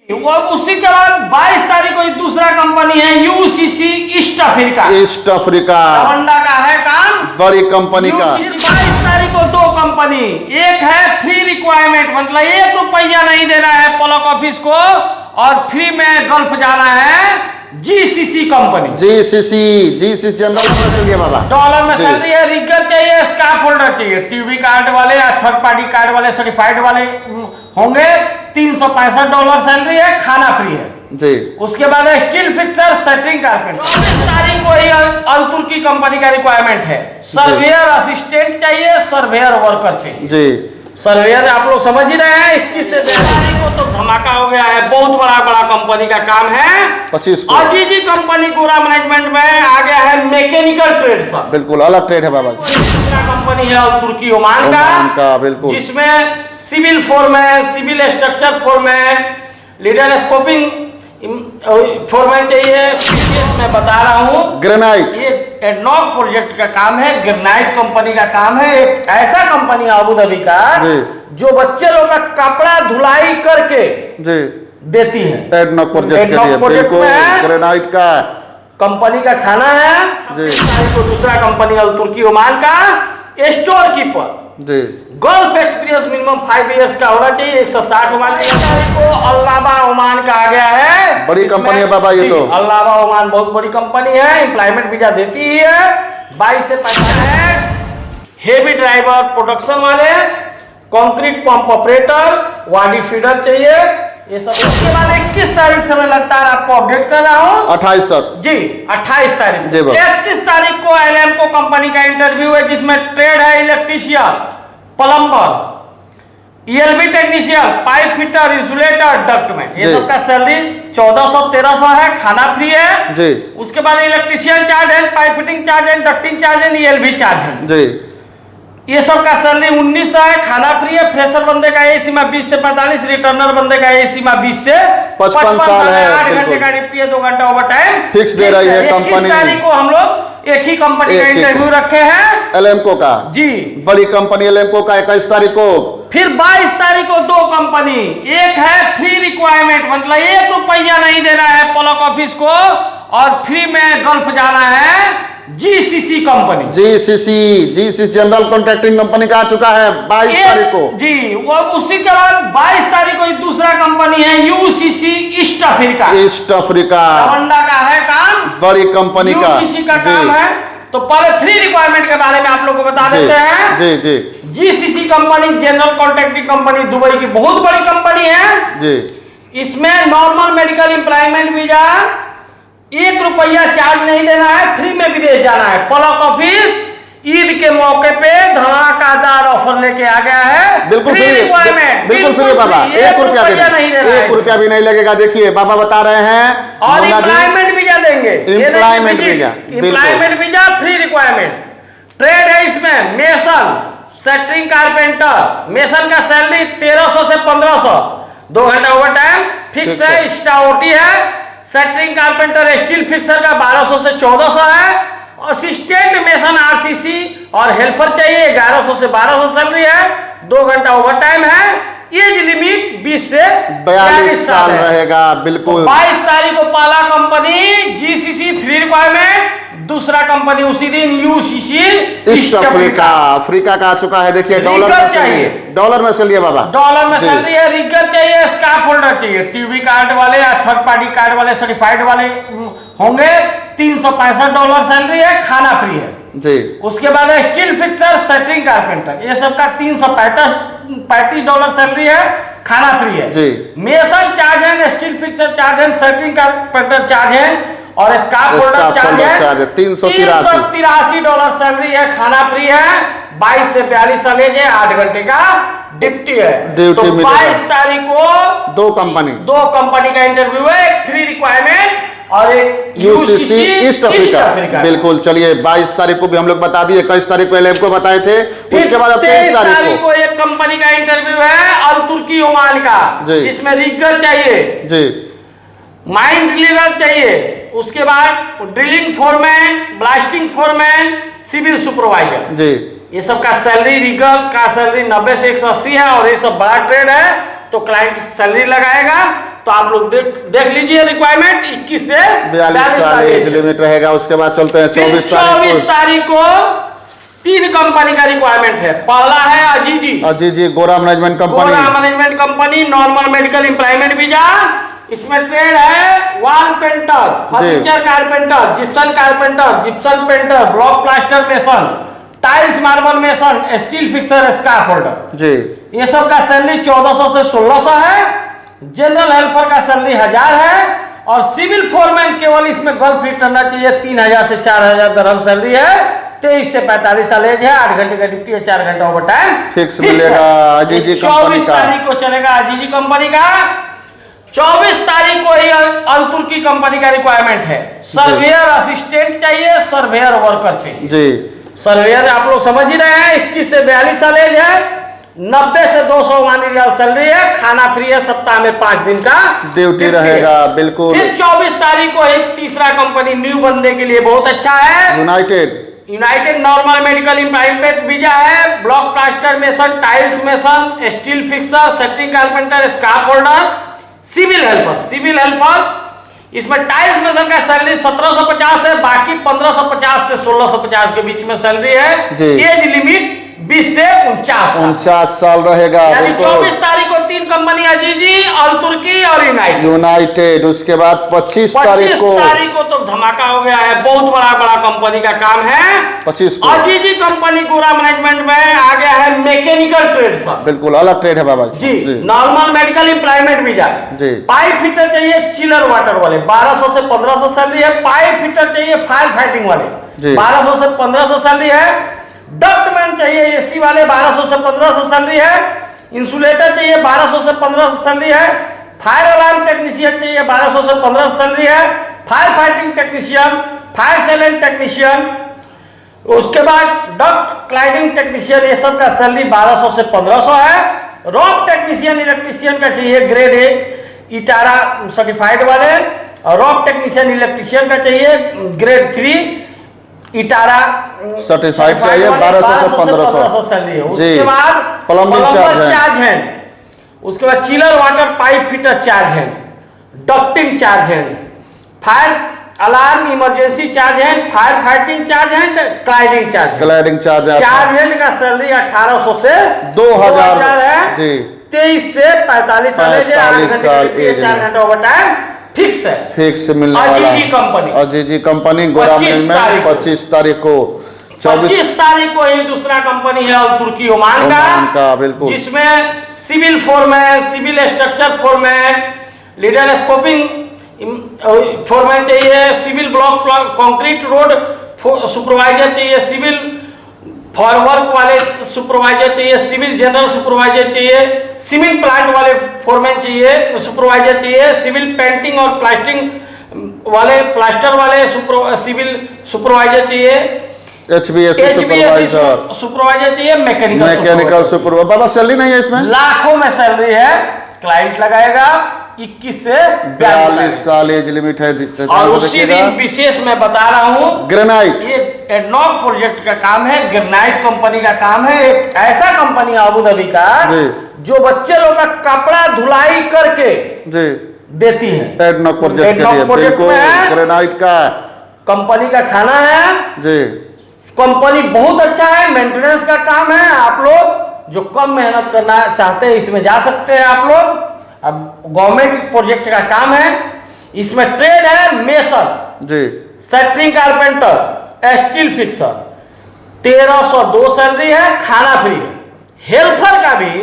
वो उसी के बाद 22 तारीख को दूसरा कंपनी है UCC east Africa. East Africa Rwanda का है काम, बड़ी कंपनी का। 22 तारीख को दो कंपनी, एक है फ्री रिक्वायरमेंट, मतलब 1 रुपया नहीं देना है पलक ऑफिस को और फ्री में गल्फ जाना है। जीसीसी कंपनी, जीसीसी जनरल में चलिए बाबा। डॉलर में सैलरी है, रिगर चाहिए, स्काफ होल्डर चाहिए, टीवी कार्ड वाले या थर्ड पार्टी कार्ड वाले सर्टिफाइड वाले होंगे। $365 सैलरी है, खाना फ्री है जी। उसके बाद स्टील फिक्सर, सेटिंग कारपेंटर। 24 तारीख को ही अल तुर्की कंपनी का रिक्वायरमेंट है। सर्वेयर असिस्टेंट चाहिए, सर्वेयर वर्कर चाहिए जी। सर्वेयर आप लोग समझ ही रहे हैं। 21 से तारीख को तो धमाका हो गया है, बहुत बड़ा कंपनी का काम है। 25 को अजीजी कंपनी पूरा मैनेजमेंट में आ गया है, मैकेनिकल ट्रेड सब बिल्कुल अलग ट्रेड है बाबा। दूसरा कंपनी है अल तुर्की ओमान का बिल्कुल, जिसमें civil foreman, civil structure foreman, leader scoping foreman चाहिए। मैं बता रहा हूँ ग्रेनाइट, ये एडनॉक प्रोजेक्ट का काम है, ग्रेनाइट कंपनी का काम है। एक ऐसा कंपनी है अबू धाबी का जो बच्चे लोग का कपड़ा धुलाई करके जी देती है। एडनॉक प्रोजेक्ट के लिए बिल्कुल ग्रेनाइट का कंपनी का खाना है जी। तो दूसरा कंपनी अल तुर्की ओमान का स्टोर कीपर जी। गल्फ एक्सपीरियंस मिनिमम 5 इयर्स का होना चाहिए। 160 ओमान को अल्लाबा ओमान का आ गया है, बड़ी कंपनी है बाबा ये तो। अल्लाबा ओमान बहुत बड़ी कंपनी है, एम्प्लॉयमेंट वीजा देती ही है। 22 से 65 है। हेवी ड्राइवर, प्रोडक्शन वाले, कंक्रीट पंप ऑपरेटर, वाडी फीडर चाहिए ये सब। उसके बाद 21 तारीख से मैं लगता है आपको अपडेट कर रहा हूँ 28 तक जी। 28 तारीख जी 21 तारीख को एलएमको कंपनी का इंटरव्यू है जिसमें ट्रेड है, electrician, plumber, ELB technician, pipe fitter, insulator, ductman, ये सबका सैलरी 1400-1300 है, खाना फ्री है जी। उसके बाद इलेक्ट्रीशियन चार्ज है, पाइप फिटिंग चार्ज है, डक्टिंग चार्ज है, ईएलबी चार्ज है जी। ये सबका सैलरी 1900 है, खाना फ्री है। फ्रेशर बंदे का एज सीमा 20 से 45, रिटर्नर बंदे का एज सीमा 20 से 55 साल है। 8 घंटे का ड्यूटी है, 2 घंटा ओवर टाइम फिक्स दे रही है कंपनी। 21 तारीख को हम लोग एक ही कंपनी का इंटरव्यू रखे हैं एलएमको का जी, बड़ी कंपनी एलएमको का 21 तारीख को। फिर 22 तारीख को दो कंपनी, एक है फ्री रिक्वायरमेंट, मतलब 1 रुपया नहीं देना है पलक ऑफिस को और फ्री में गल्फ जाना है। GCC company, GCC general contracting company का आ चुका है 22 तारीख को जी। वो उसी के बाद 22 तारीख को दूसरा कंपनी है UCC east Africa. East Africa Rwanda का है काम, बड़ी कंपनी का यूसीसी का काम है। तो पहले फ्री रिक्वायरमेंट के बारे में आप लोग को बता देते हैं जी जी। GCC company general contracting company Dubai की बहुत बड़ी कंपनी है जी। इसमें नॉर्मल मेडिकल एम्प्लॉयमेंट वीजा 1 रुपया चार्ज नहीं देना है, फ्री में विदेश जाना है। पलक ऑफिस ईद के मौके पे धमाकेदार ऑफर लेके आ गया है। बिल्कुल फ्री, बिल्कुल फ्री बाबा, 1 रुपया नहीं, 1 रुपया भी नहीं लगेगा। देखिए बाबा बता रहे हैं और एम्प्लॉयमेंट वीजा देंगे, employment visa, employment visa free requirement. Trade है इसमें मेसन, सेटरिंग कारपेंटर, मेसन का सैलरी 1300 से 1500, 2 घंटा ओवर टाइम फिक्स है, एक्स्ट्रा ओटी है। सेटरिंग कारपेंटर स्टील फिक्सर का 1200 से 1400 है। असिस्टेंट मेसन आरसीसी और हेल्पर चाहिए, 1100 से 1200 सैलरी है, 2 घंटा ओवर टाइम है। एज लिमिट 20 से 42 साल रहेगा बिल्कुल। 22 तारीख को पहला कंपनी जीसीसी फ्री रिक्वायरमेंट, दूसरा कंपनी उसी दिन यूसीसी ईस्ट अफ्रीका अफ्रीका का आ चुका है। देखिए डॉलर में चाहिए, डॉलर में चलिए बाबा। डॉलर में सैलरी है, रिगर चाहिए, स्काफ होल्डर चाहिए, टीवी कार्ड वाले या थर्ड पार्टी कार्ड वाले सर्टिफाइड वाले होंगे। $365 सैलरी है, खाना फ्री है जी। उसके बाद स्टील फिक्सर, सेटरिंग कारपेंटर, ये सबका $335 सैलरी है, खाना फ्री है जी। मेसन चार्ज है, स्टील फिक्सर चार्ज है, सेटरिंग कारपेंटर चार्ज है और स्काफ होल्डर चार्ज है। $383 सैलरी है, खाना फ्री है। 22 से 42 साल एज है, 8 घंटे का ड्यूटी है। तो 22 तारीख को दो कंपनी का इंटरव्यू है, एक फ्री रिक्वायरमेंट और एक यूसीसी ईस्ट अफ्रीका। बिल्कुल चलिए 22 तारीख को भी हम लोग बता दिए, 21 तारीख को एलएम को बताए थे। उसके बाद 23 तारीख को एक कंपनी का इंटरव्यू है अल तुर्की ओमान का जिसमें रिगर चाहिए जी, माइन ड्रिलर चाहिए, उसके बाद drilling foreman, blasting foreman, civil supervisor जी। ये सब का सैलरी, रिगर का सैलरी 90 से 180 है और ये सब बड़ा ट्रेड है तो क्लाइंट सैलरी लगाएगा। तो आप लोग देख लीजिए रिक्वायरमेंट 21 से 42 साल एज लिमिट रहेगा। उसके बाद चलते हैं 24 तारीख को 3 कंपनी का रिक्वायरमेंट है। पहला है अजीजी गोरा management company, normal medical employment visa. इसमें ट्रेड है wall painter, furniture carpenter, gypsum painter, block plaster mason, tiles marble mason, steel fixer, scarf holder जी। ये सब का सैलरी 1400 से 1600 है। जनरल हेल्पर का सैलरी 1000 है और सिविल फोरमैन केवल इसमें गल्फ फिट करना चाहिए 3000 से 4000 दरहम सैलरी है। 23 से 45 साल एज है। 8 घंटे का ड्यूटी है, 4 घंटा ओवर टाइम फिक्स मिलेगा। अजीजी कंपनी का 24 तारीख को चलेगा अजीजी कंपनी का। 24 तारीख को ही अल-तुर्की कंपनी का रिक्वायरमेंट है। सर्वेयर असिस्टेंट चाहिए, सर्वेयर वर्कर चाहिए जी। सर्वेयर आप लोग समझ ही रहे हैं, 21 से 42 साल एज है। 90 से 200 वानी रियाल सैलरी है। खाना फ्री है, सप्ताह में 5 दिन का ड्यूटी रहेगा। बिल्कुल। फिर 24 तारीख को एक तीसरा कंपनी न्यू बनने के लिए बहुत अच्छा है। United normal medical employment visa है। Block plaster mason, tiles mason, steel fixer, setting carpenter, scarf holder, civil helper. इसमें टाइल्स मेसन का सैलरी 1750 है, बाकी 1550 से 1650 के बीच में सैलरी है। एज लिमिट 20 से 49 साल रहेगा। 24 तारीख को 3 कंपनी अजीजी, अल-तुर्की और यूनाइटेड। उसके बाद 25 तारीख को तो धमाका हो गया है। बहुत बड़ा कंपनी का काम है। 25 को अजीजी कंपनी गोरा मैनेजमेंट में आ गया है मैकेनिकल ट्रेड। सब बिल्कुल अलग ट्रेड है बाबा जी। नॉर्मल मेडिकल एम्प्लॉयमेंट वीजा जी। पाइप फिटर चाहिए, चिलर वाटर वाले 1200 से 1500 सैलरी है। पाइप फिटर चाहिए, फायर फाइटिंग वाले 1200 से 1500 सैलरी है। डक्टमैन चाहिए, एसी वाले 1200 से 1500 सैलरी है। इंसुलेटर चाहिए, 1200 से 1500 सैलरी है। फायर अलार्म टेक्नीशियन चाहिए, 1200 से 1500 सैलरी है। Fire fighting technician, fire salient technician, उसके बाद डक्ट क्लाइडिंग टेक्नीशियन, ये सब का सैलरी 1200 से 1500 है। रॉक टेक्नीशियन, इलेक्ट्रीशियन का चाहिए ग्रेड A इटारा सर्टिफाइड वाले। और रॉक टेक्नीशियन इलेक्ट्रीशियन का चाहिए ग्रेड 3 इटारा सर्टिफाइड चाहिए। 1200 से 1500 सैलरी है। उसके बाद प्लम्बिंग चार्ज है। उसके बाद chiller water pipe fitter charge है, डक्टिंग चार्ज है, फायर अलार्म इमरजेंसी चार्ज है, फायर फाइटिंग चार्ज है, क्लाइडिंग चार्ज है। चार्ज है का सैलरी 1800 से 2000 है जी। 23 से 45 साल है। 4 घंटे ओवर टाइम फिक्स मिलने वाला है। अजीजी कंपनी गोरा में 25 तारीख को। 24 तारीख को ही दूसरा कंपनी है अल-तुर्की ओमान का बिल्कुल, जिसमें civil foreman, civil structure foreman, leader scoping foreman चाहिए, civil block concrete road supervisor चाहिए, सिविल फॉरवर्क वाले सुपरवाइजर चाहिए, सिविल जनरल सुपरवाइजर चाहिए, सीमेंट प्लांट वाले फोरमैन चाहिए, सुपरवाइजर चाहिए, सिविल पेंटिंग और प्लास्टर वाले सिविल सुपरवाइजर चाहिए, HVAC सुपरवाइजर चाहिए, मैकेनिकल सुपरवाइजर। बाबा सैलरी नहीं है इसमें, लाखों में सैलरी है। क्लाइंट लगाएगा 21 से 42 साल एज लिमिट है। और उसी दिन विशेष मैं बता रहा हूँ, ग्रेनाइट ये एडनॉक प्रोजेक्ट का काम है, ग्रेनाइट कंपनी का काम है। एक ऐसा कंपनी अबू धाबी का जो बच्चे लोग का कपड़ा धुलाई करके जी देती है। एडनॉक प्रोजेक्ट में ग्रेनाइट का कंपनी का खाना है जी। कंपनी बहुत अच्छा है, मेंटेनेंस का काम है। आप लोग जो कम मेहनत करना चाहते हैं इसमें जा सकते हैं आप लोग। अब गवर्नमेंट प्रोजेक्ट का काम है। इसमें ट्रेड है मेसन जी, सेटरिंग कारपेंटर, स्टील फिक्सर। 1302 सैलरी है, खाना फ्री है। हेल्पर का भी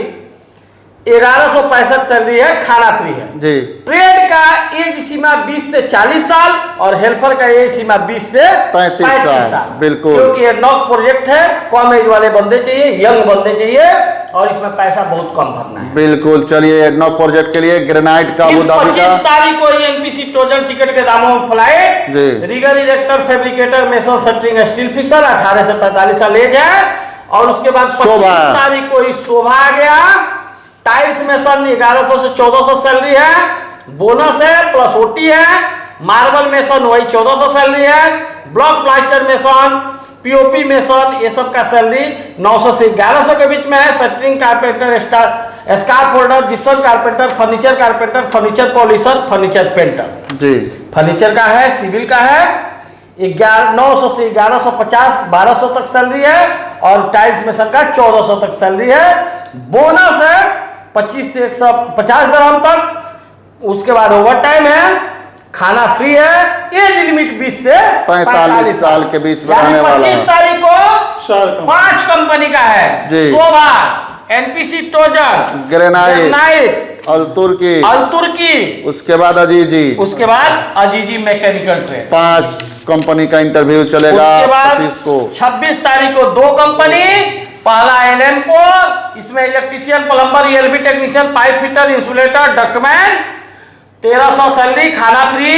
1165 सैलरी है, खाना फ्री है जी। ट्रेड का एज सीमा 20 से 40 साल और हेल्पर का एज सीमा 20 से 35 साल बिल्कुल, क्योंकि ये नॉक प्रोजेक्ट है। कम एज वाले बंदे चाहिए, यंग बंदे चाहिए और इसमें पैसा बहुत कम भरना है। बिल्कुल। चलिए नॉक प्रोजेक्ट के लिए ग्रेनाइट का 25 तारीख को एनपीसी ट्रोजन टिकट के दामों में flight rigger erector, fabricator, mason, shuttering, steel fixer 18 से 45 साल एज है। और उसके बाद 25 तारीख को शोभा आ गया। टाइल्स मेसन 1100 से 1400 सैलरी है, बोनस है प्लस ओटी है। मार्बल मेसन वही 1400 सैलरी है। Block plaster mason, POP mason, ये सब का सैलरी 900 से 1100 के बीच में है। Shuttering carpenter, scarf holder, gypsum carpenter, furniture polisher, furniture painter जी। फर्नीचर का है, सिविल का है। 900 से 1150 1200 तक सैलरी है और टाइल्स मेसन का 1400 तक सैलरी है। बोनस है 25 से 150 दिरहम तक। उसके बाद ओवर टाइम है, खाना फ्री है, एज लिमिट 20 से 45 साल के बीच में रहने वाला है। 25 तारीख को 5 कंपनी का है जी। शोभा, एनपीसी टोजर, ग्रेनाइट, अल्तुर्की, उसके बाद अजीजी, उसके बाद अजीजी मैकेनिकल ट्रेड। 5 कंपनी का इंटरव्यू चलेगा। उसके बाद 25 को 26 तारीख को 2 कंपनी, पहला एलएम को, इसमें electrician, plumber, ELB technician, pipe fitter, insulator, ductman, 1300 salary, खाना free,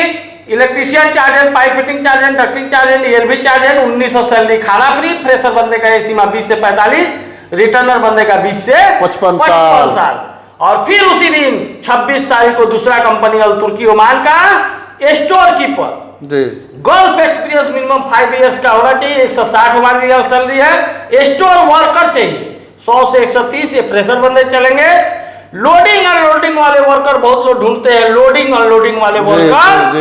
electrician charge and pipe fitting charge and ducting charge and ELB charge and 1900 salary, खाना फ्री। फ्रेशर बंदे का एज सीमा 20 से 45, रिटर्नर बंदे का 20 से 55 साल। और फिर उसी दिन 26 तारीख को दूसरा कंपनी अल्तुर्की ओमान का स्टोर कीपर जी। गल्फ एक्सपीरियंस मिनिमम 5 इयर्स का होना चाहिए, 160 ओमानी रियाल सैलरी है। स्टोर वर्कर चाहिए 100 से 130, ये फ्रेशर बंदे चलेंगे। लोडिंग अनलोडिंग वाले वर्कर बहुत लोग ढूंढते हैं, लोडिंग अनलोडिंग वाले वर्कर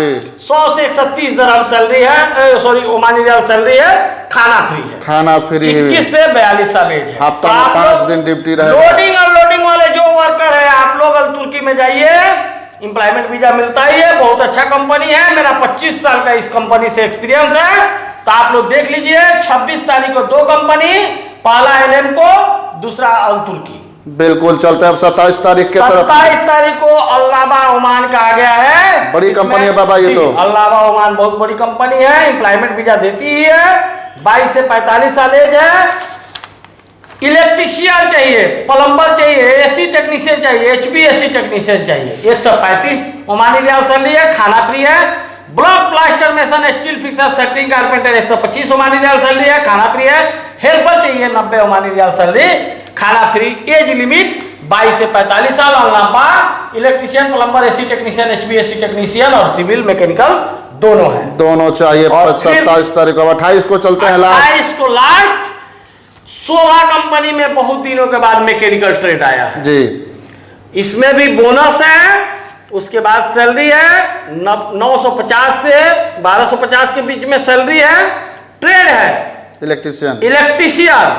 100 से 130 दिरहम सैलरी है, सॉरी ओमानी रियाल सैलरी है, खाना फ्री है। खाना फ्री 21 से 42 साल एज है। हफ्ता में 5 दिन ड्यूटी रहेगा। लोडिंग अनलोडिंग वाले जो वर्कर है, आप लोग तुर्की में जाइए, एम्प्लॉयमेंट वीजा मिलता ही है, बहुत अच्छा कंपनी है। मेरा 25 साल का इस कंपनी से एक्सपीरियंस है, तो आप लोग देख लीजिए। 26 तारीख को 2 कंपनी, पहला एलएम को, दूसरा अल्तुर्की। बिल्कुल चलते हैं अब 27 तारीख के तरफ। 27 तारीख को अल्लाबा ओमान का आ गया है। बड़ी कंपनी है बाबा ये तो। अल्लाबा ओमान बहुत बड़ी कंपनी है, एम्प्लॉयमेंट वीजा देती ही है। 22 से 45 साल एज है। इलेक्ट्रीशियन चाहिए, प्लम्बर चाहिए, एसी टेक्नीशियन चाहिए, एचबीएसी टेक्नीशियन चाहिए, 135 ओमानी रियाल सैलरी है, खाना फ्री है। Block plaster mason, steel fixer, shuttering carpenter 125 Omani riyal salary है, खाना फ्री है। हेल्पर चाहिए 90 ओमानी रियाल सैलरी, खाना फ्री। एज लिमिट 22 से 45 साल। अल्लाबा इलेक्ट्रीशियन, प्लम्बर, एसी टेक्नीशियन, एचबीएसी टेक्नीशियन और सिविल मैकेनिकल दोनों है, दोनों चाहिए। 27 तारीख को 28 को चलते हैं 28 को लास्ट शोभा कंपनी में बहुत दिनों के बाद मैकेनिकल ट्रेड आया है जी। इसमें भी बोनस है, उसके बाद सैलरी है 950 से 1250 के बीच में सैलरी है। ट्रेड है electrician,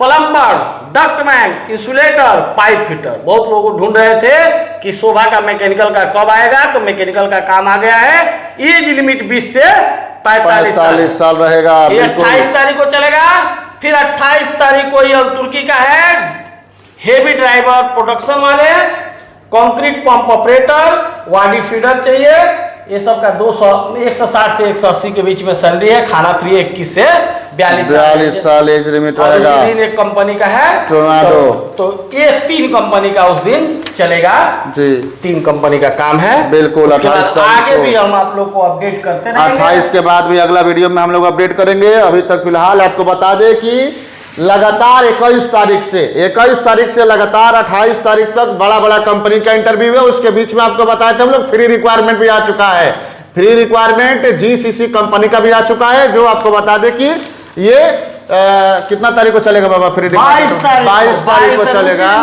plumber, ductman, insulator, pipe fitter. बहुत लोग ढूंढ रहे थे कि शोभा का मैकेनिकल का कब आएगा, तो मैकेनिकल का काम आ गया है। एज लिमिट 20 से 45 साल रहेगा। 28 तारीख को चलेगा। फिर 28 तारीख को ये तुर्की का है हेवी ड्राइवर, प्रोडक्शन वाले, कंक्रीट पंप ऑपरेटर, वाडी फीडर चाहिए। ये सब का 160 से 180 के बीच में सैलरी है, खाना फ्री। 21 से 42 साल एज लिमिट रहेगा। उस दिन एक कंपनी का है टोर्नाडो, तो ये 3 कंपनी का उस दिन चलेगा जी। 3 कंपनी का काम है। बिल्कुल 28 आगे भी हम आप लोग को अपडेट करते रहेंगे। 28 के बाद भी अगला वीडियो में हम लोग अपडेट करेंगे। अभी तक फिलहाल आपको बता दें कि लगातार 21 तारीख से लगातार 28 तारीख तक बड़ा बड़ा कंपनी का इंटरव्यू है। उसके बीच में आपको बताए थे हम लोग फ्री रिक्वायरमेंट भी आ चुका है। फ्री रिक्वायरमेंट जीसीसी कंपनी का भी आ चुका है, जो आपको बता दे कि ये कितना तारीख को चलेगा बाबा? फ्री 22 तारीख को चलेगा।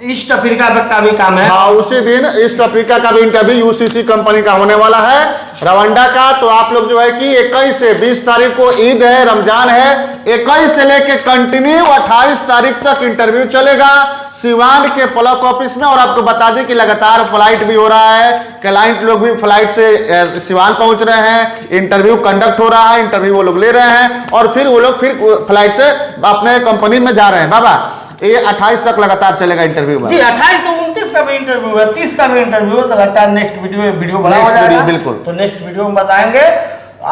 ईस्ट अफ्रीका का भी काम है। हाँ, उसी दिन ईस्ट अफ्रीका का भी इंटरव्यू यूसीसी कंपनी का होने वाला है, रवांडा का। तो आप लोग जो है कि 21 से 20 तारीख को ईद है, रमजान है। 21 से लेके कंटिन्यू 28 तारीख तक इंटरव्यू चलेगा सिवान के ब्लॉक ऑफिस में। और आपको बता दें कि लगातार फ्लाइट भी हो रहा है, क्लाइंट लोग भी फ्लाइट से सिवान पहुंच रहे हैं, इंटरव्यू कंडक्ट हो रहा है, इंटरव्यू वो लोग ले रहे हैं और फिर वो लोग फिर फ्लाइट से अपने कंपनी में जा रहे हैं। बाबा ये 28 तक लगातार चलेगा इंटरव्यू में जी। 28 तो 29 का भी इंटरव्यू है, 30 का भी इंटरव्यू है। तो लगता है नेक्स्ट वीडियो बना हो जाएगा। बिल्कुल, तो नेक्स्ट वीडियो में बताएंगे।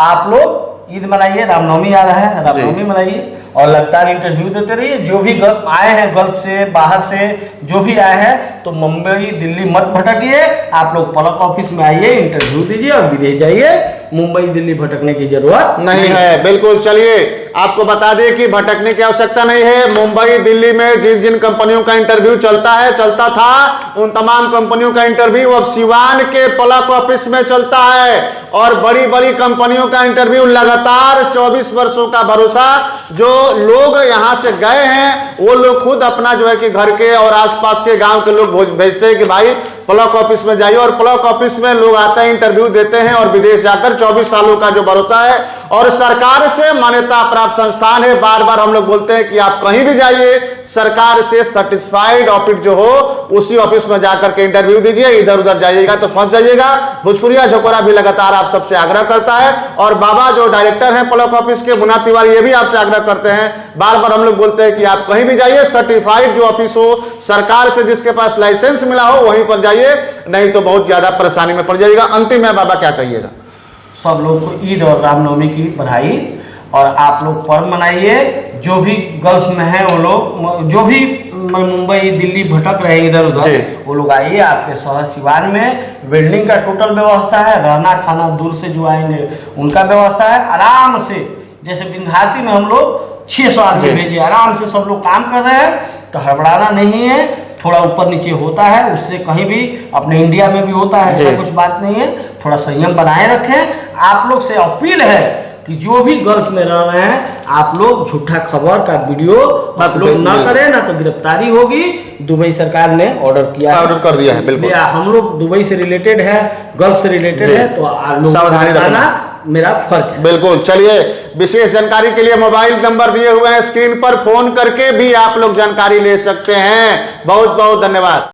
आप लोग ईद मनाइए, रामनवमी आ रहा है, रामनवमी मनाइए और लगातार इंटरव्यू देते रहिए। जो भी आए हैं गल्फ से, बाहर से जो भी आए हैं, तो मुंबई दिल्ली मत भटकिए। आप लोग ब्लॉक ऑफिस में आइए, इंटरव्यू दीजिए और विदेश जाइए। मुंबई दिल्ली भटकने की जरूरत नहीं है। बिल्कुल, चलिए आपको बता दें कि भटकने की आवश्यकता नहीं है। मुंबई दिल्ली में जिन जिन कंपनियों का इंटरव्यू चलता था, उन तमाम कंपनियों का इंटरव्यू अब सिवान के प्लग ऑफिस में चलता है। और बड़ी बड़ी कंपनियों का इंटरव्यू लगातार 24 वर्षों का भरोसा, जो लोग यहां से गए हैं वो लोग खुद अपना जो है कि घर के और आसपास के गांव के लोग भेजते हैं कि भाई प्लग ऑफिस में जाइए, और प्लग ऑफिस में लोग आते हैं, इंटरव्यू देते हैं और विदेश जाकर 24 सालों का जो भरोसा है। और सरकार से मान्यता प्राप्त संस्थान है। बार बार हम लोग बोलते हैं कि आप कहीं भी जाइए, सरकार से सर्टिफाइड ऑफिस जो हो उसी ऑफिस में जाकर के इंटरव्यू दीजिए। इधर उधर जाइएगा तो फंस जाइएगा। भोजपुरिया झकोरा भी लगातार आप सबसे आग्रह करता है, और बाबा जो डायरेक्टर हैं प्लग ऑफिस के, मुन्ना तिवारी, ये भी आपसे आग्रह करते हैं। बार बार हम लोग बोलते हैं कि आप कहीं भी जाइए, सर्टिफाइड जो ऑफिस हो, सरकार से जिसके पास लाइसेंस मिला हो वहीं पर जाइए, नहीं तो बहुत ज्यादा परेशानी में पड़ जाइएगा। अंतिम में बाबा क्या कहिएगा? सब लोग को ईद और रामनवमी की बधाई, और आप लोग पर्व मनाइए। जो भी गल्फ में है वो लोग, जो भी मुंबई दिल्ली भटक रहे इधर उधर, वो लोग आइए। आपके शहर सिवान में बिल्डिंग का टोटल व्यवस्था है, रहना खाना दूर से जो आएंगे उनका व्यवस्था है। आराम से, जैसे विंध्याचल में हम लोग 600 आदमी भेजे, आराम से सब लोग काम कर रहे हैं, तो हड़बड़ाना नहीं है। थोड़ा ऊपर नीचे होता है, उससे कहीं भी अपने इंडिया में भी होता है, ऐसा कुछ बात नहीं है। थोड़ा संयम बनाए रखें। आप लोग से अपील है कि जो भी गल्फ में रह रहे हैं, आप लोग झूठा खबर का वीडियो आप लोग ना करें, ना तो गिरफ्तारी होगी। दुबई सरकार ने ऑर्डर किया, ऑर्डर कर दिया है। बिल्कुल, हम लोग दुबई से रिलेटेड है, गल्फ से रिलेटेड है, तो सावधानी रखना मेरा फर्ज है। बिल्कुल। चलिए, विशेष जानकारी के लिए मोबाइल नंबर दिए हुए हैं स्क्रीन पर, फोन करके भी आप लोग जानकारी ले सकते हैं। बहुत बहुत धन्यवाद।